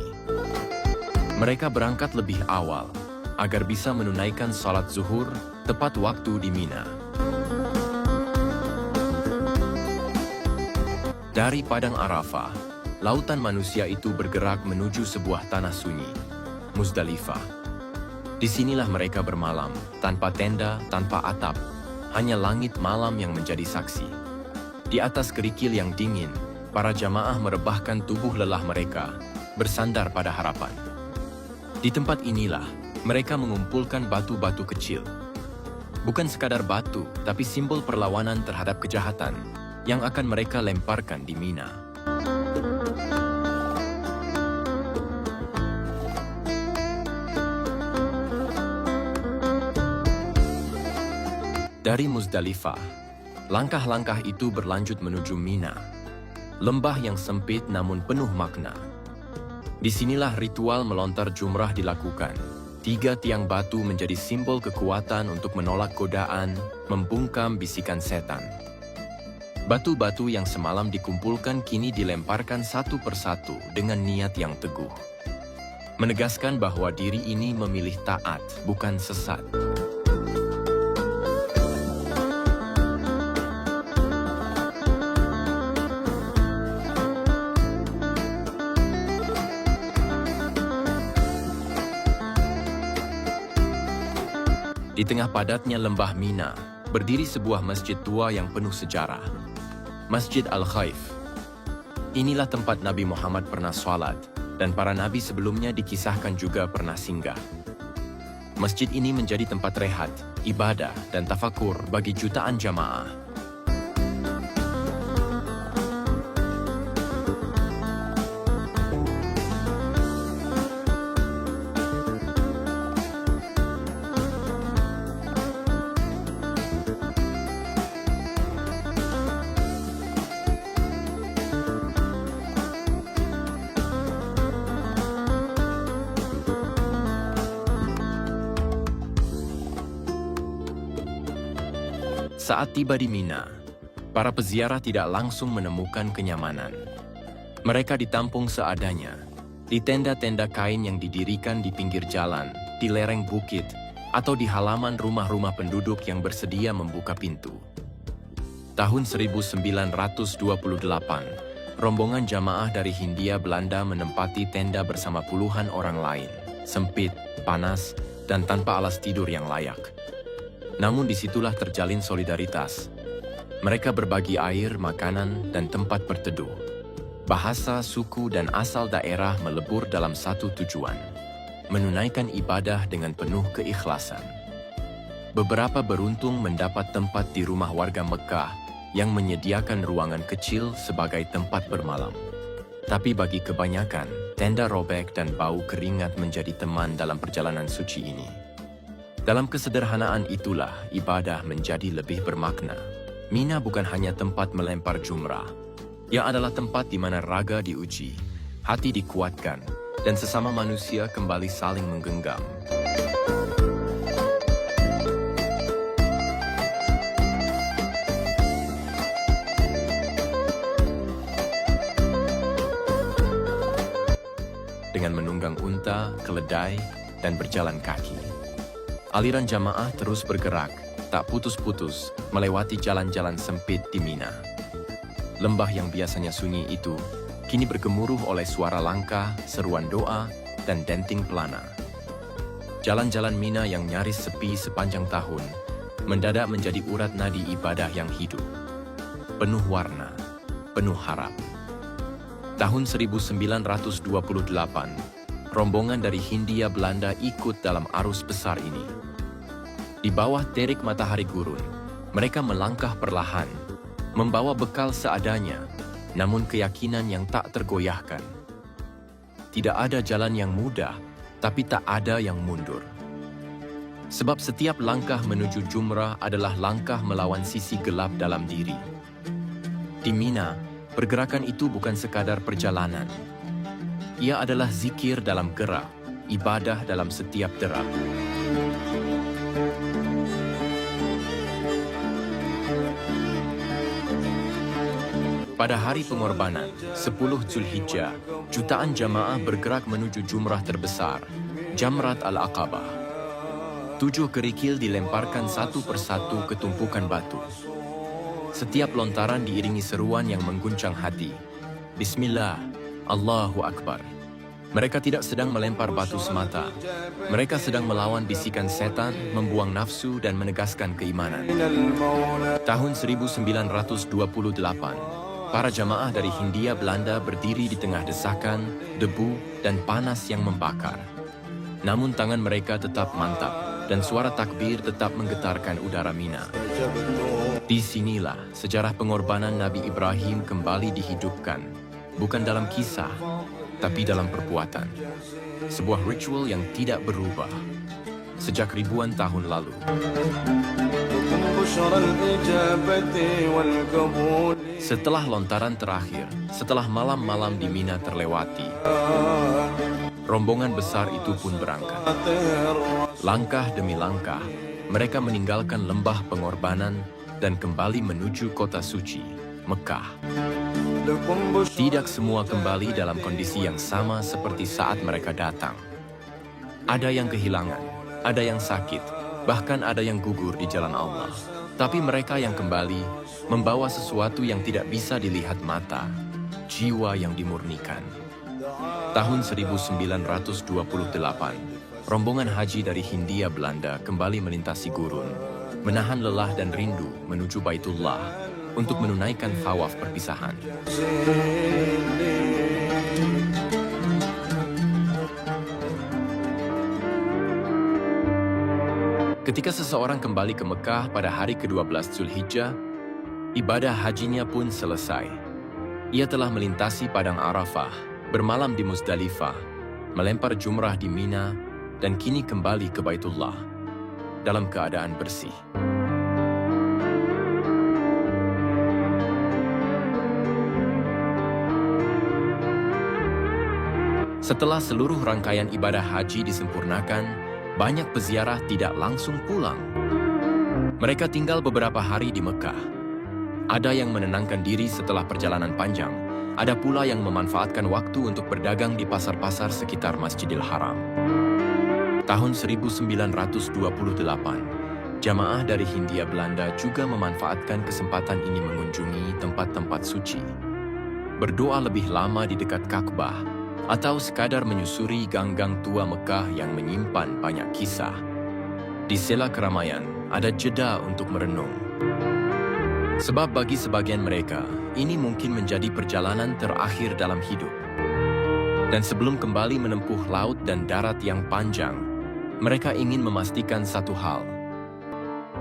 Mereka berangkat lebih awal, agar bisa menunaikan sholat zuhur tepat waktu di Mina. Dari padang Arafah, lautan manusia itu bergerak menuju sebuah tanah sunyi, Muzdalifah. Disinilah mereka bermalam, tanpa tenda, tanpa atap, hanya langit malam yang menjadi saksi. Di atas kerikil yang dingin, para jamaah merebahkan tubuh lelah mereka, bersandar pada harapan. Di tempat inilah, mereka mengumpulkan batu-batu kecil. Bukan sekadar batu, tapi simbol perlawanan terhadap kejahatan yang akan mereka lemparkan di Mina. Dari Muzdalifah, langkah-langkah itu berlanjut menuju Mina, lembah yang sempit namun penuh makna. Disinilah ritual melontar jumrah dilakukan. 3 tiang batu menjadi simbol kekuatan untuk menolak godaan, membungkam bisikan setan. Batu-batu yang semalam dikumpulkan kini dilemparkan satu persatu dengan niat yang teguh. Menegaskan bahwa diri ini memilih taat, bukan sesat. Di tengah padatnya lembah Mina, berdiri sebuah masjid tua yang penuh sejarah. Masjid Al-Khaif. Inilah tempat Nabi Muhammad pernah sholat, dan para nabi sebelumnya dikisahkan juga pernah singgah. Masjid ini menjadi tempat rehat, ibadah, dan tafakur bagi jutaan jamaah. Saat tiba di Mina, para peziarah tidak langsung menemukan kenyamanan. Mereka ditampung seadanya, di tenda-tenda kain yang didirikan di pinggir jalan, di lereng bukit, atau di halaman rumah-rumah penduduk yang bersedia membuka pintu. Tahun 1928, rombongan jamaah dari Hindia Belanda menempati tenda bersama puluhan orang lain, sempit, panas, dan tanpa alas tidur yang layak. Namun disitulah terjalin solidaritas. Mereka berbagi air, makanan, dan tempat berteduh. Bahasa, suku, dan asal daerah melebur dalam satu tujuan, menunaikan ibadah dengan penuh keikhlasan. Beberapa beruntung mendapat tempat di rumah warga Mekah yang menyediakan ruangan kecil sebagai tempat bermalam. Tapi bagi kebanyakan, tenda robek dan bau keringat menjadi teman dalam perjalanan suci ini. Dalam kesederhanaan itulah ibadah menjadi lebih bermakna. Mina bukan hanya tempat melempar jumrah. Ia adalah tempat di mana raga diuji, hati dikuatkan, dan sesama manusia kembali saling menggenggam. Dengan menunggang unta, keledai, dan berjalan kaki. Aliran jamaah terus bergerak, tak putus-putus, melewati jalan-jalan sempit di Mina. Lembah yang biasanya sunyi itu, kini bergemuruh oleh suara langkah, seruan doa, dan denting pelana. Jalan-jalan Mina yang nyaris sepi sepanjang tahun, mendadak menjadi urat nadi ibadah yang hidup. Penuh warna, penuh harap. Tahun 1928, rombongan dari Hindia Belanda ikut dalam arus besar ini. Di bawah terik matahari gurun, mereka melangkah perlahan, membawa bekal seadanya, namun keyakinan yang tak tergoyahkan. Tidak ada jalan yang mudah, tapi tak ada yang mundur. Sebab setiap langkah menuju Jumrah adalah langkah melawan sisi gelap dalam diri. Di Mina, pergerakan itu bukan sekadar perjalanan. Ia adalah zikir dalam gerak, ibadah dalam setiap derak. Pada hari pengorbanan, 10 Zulhijjah, jutaan jamaah bergerak menuju jumrah terbesar, Jamrat Al-Aqabah. 7 kerikil dilemparkan satu persatu ke tumpukan batu. Setiap lontaran diiringi seruan yang mengguncang hati. Bismillah, Allahu Akbar. Mereka tidak sedang melempar batu semata. Mereka sedang melawan bisikan setan, membuang nafsu dan menegaskan keimanan. Tahun 1928, para jamaah dari Hindia Belanda berdiri di tengah desakan, debu, dan panas yang membakar. Namun tangan mereka tetap mantap, dan suara takbir tetap menggetarkan udara Mina. Di sinilah sejarah pengorbanan Nabi Ibrahim kembali dihidupkan, bukan dalam kisah, tapi dalam perbuatan. Sebuah ritual yang tidak berubah sejak ribuan tahun lalu. Setelah lontaran terakhir, setelah malam-malam di Mina terlewati, rombongan besar itu pun berangkat. Langkah demi langkah, mereka meninggalkan lembah pengorbanan dan kembali menuju kota suci, Mekah. Tidak semua kembali dalam kondisi yang sama seperti saat mereka datang. Ada yang kehilangan, ada yang sakit, bahkan ada yang gugur di jalan Allah. Tapi mereka yang kembali membawa sesuatu yang tidak bisa dilihat mata, jiwa yang dimurnikan. Tahun 1928, rombongan haji dari Hindia Belanda kembali melintasi gurun, menahan lelah dan rindu menuju Baitullah untuk menunaikan tawaf perpisahan. Ketika seseorang kembali ke Mekah pada hari ke-12 Zulhijjah, ibadah hajinya pun selesai. Ia telah melintasi padang Arafah, bermalam di Muzdalifah, melempar jumrah di Mina, dan kini kembali ke Baitullah dalam keadaan bersih. Setelah seluruh rangkaian ibadah haji disempurnakan, banyak peziarah tidak langsung pulang. Mereka tinggal beberapa hari di Mekah. Ada yang menenangkan diri setelah perjalanan panjang, ada pula yang memanfaatkan waktu untuk berdagang di pasar-pasar sekitar Masjidil Haram. Tahun 1928, jamaah dari Hindia Belanda juga memanfaatkan kesempatan ini mengunjungi tempat-tempat suci, berdoa lebih lama di dekat Ka'bah, atau sekadar menyusuri gang-gang tua Mekah yang menyimpan banyak kisah. Di sela keramaian, ada jeda untuk merenung. Sebab bagi sebagian mereka, ini mungkin menjadi perjalanan terakhir dalam hidup. Dan sebelum kembali menempuh laut dan darat yang panjang, mereka ingin memastikan satu hal,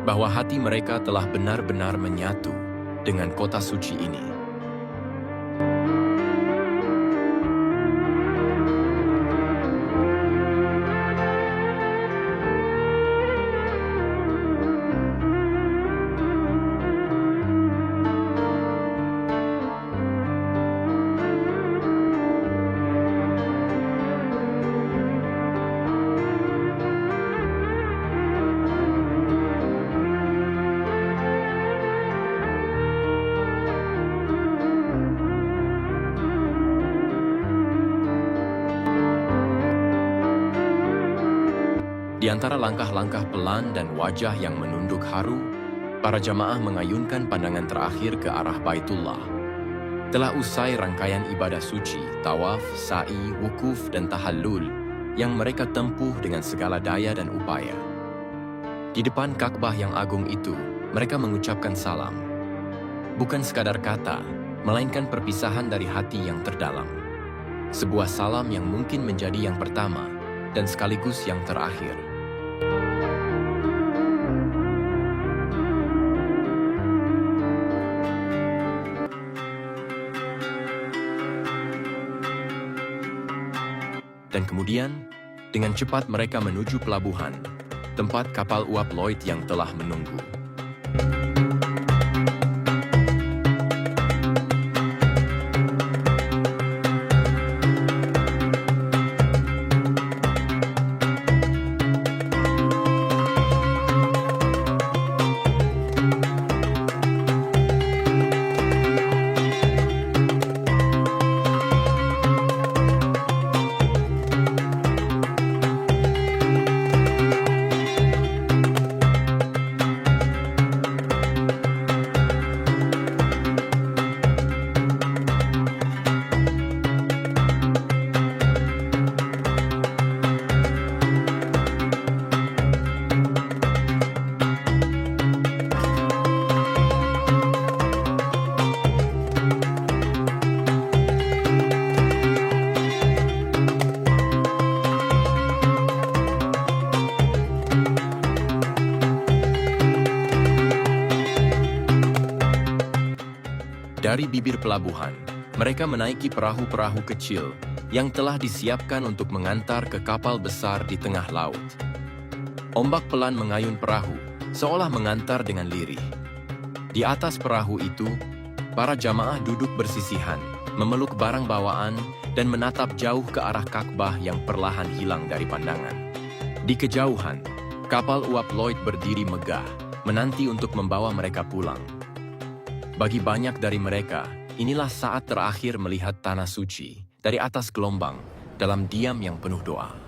bahwa hati mereka telah benar-benar menyatu dengan kota suci ini. Di antara langkah-langkah pelan dan wajah yang menunduk haru, para jamaah mengayunkan pandangan terakhir ke arah Baitullah. Telah usai rangkaian ibadah suci, tawaf, sa'i, wukuf, dan tahallul yang mereka tempuh dengan segala daya dan upaya. Di depan Ka'bah yang agung itu, mereka mengucapkan salam. Bukan sekadar kata, melainkan perpisahan dari hati yang terdalam. Sebuah salam yang mungkin menjadi yang pertama dan sekaligus yang terakhir. Dan kemudian, dengan cepat mereka menuju pelabuhan, tempat kapal uap Lloyd yang telah menunggu. Dari bibir pelabuhan, mereka menaiki perahu-perahu kecil yang telah disiapkan untuk mengantar ke kapal besar di tengah laut. Ombak pelan mengayun perahu, seolah mengantar dengan lirih. Di atas perahu itu, para jamaah duduk bersisihan, memeluk barang bawaan, dan menatap jauh ke arah Ka'bah yang perlahan hilang dari pandangan. Di kejauhan, kapal uap Lloyd berdiri megah, menanti untuk membawa mereka pulang. Bagi banyak dari mereka, inilah saat terakhir melihat tanah suci dari atas gelombang dalam diam yang penuh doa.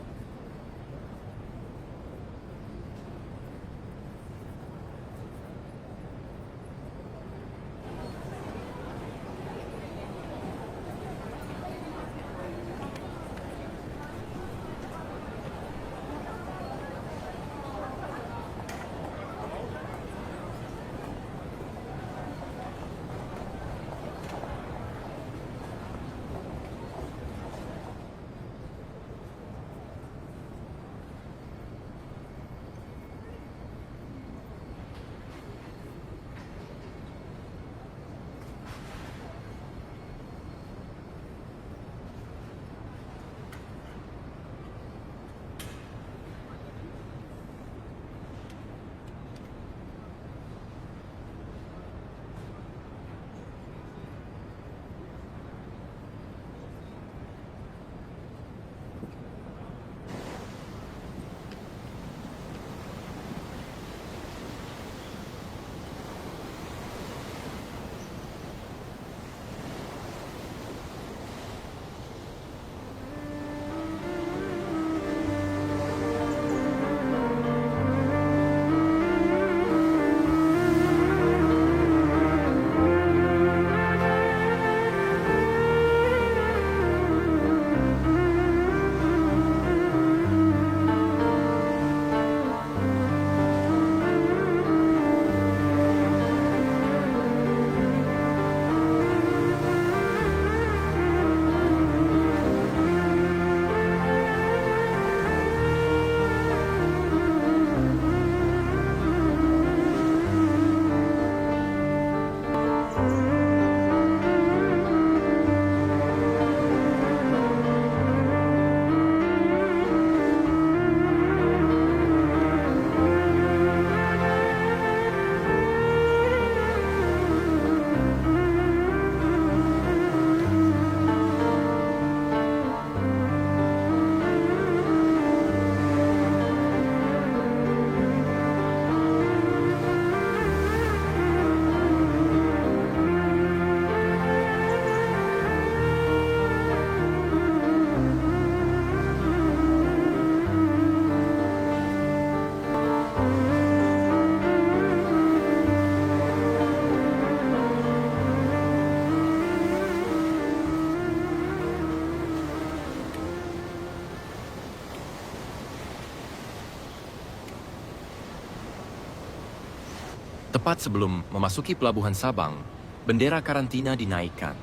Tepat sebelum memasuki Pelabuhan Sabang, bendera karantina dinaikkan.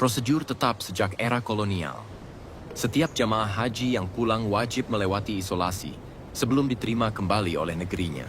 Prosedur tetap sejak era kolonial. Setiap jamaah haji yang pulang wajib melewati isolasi sebelum diterima kembali oleh negerinya.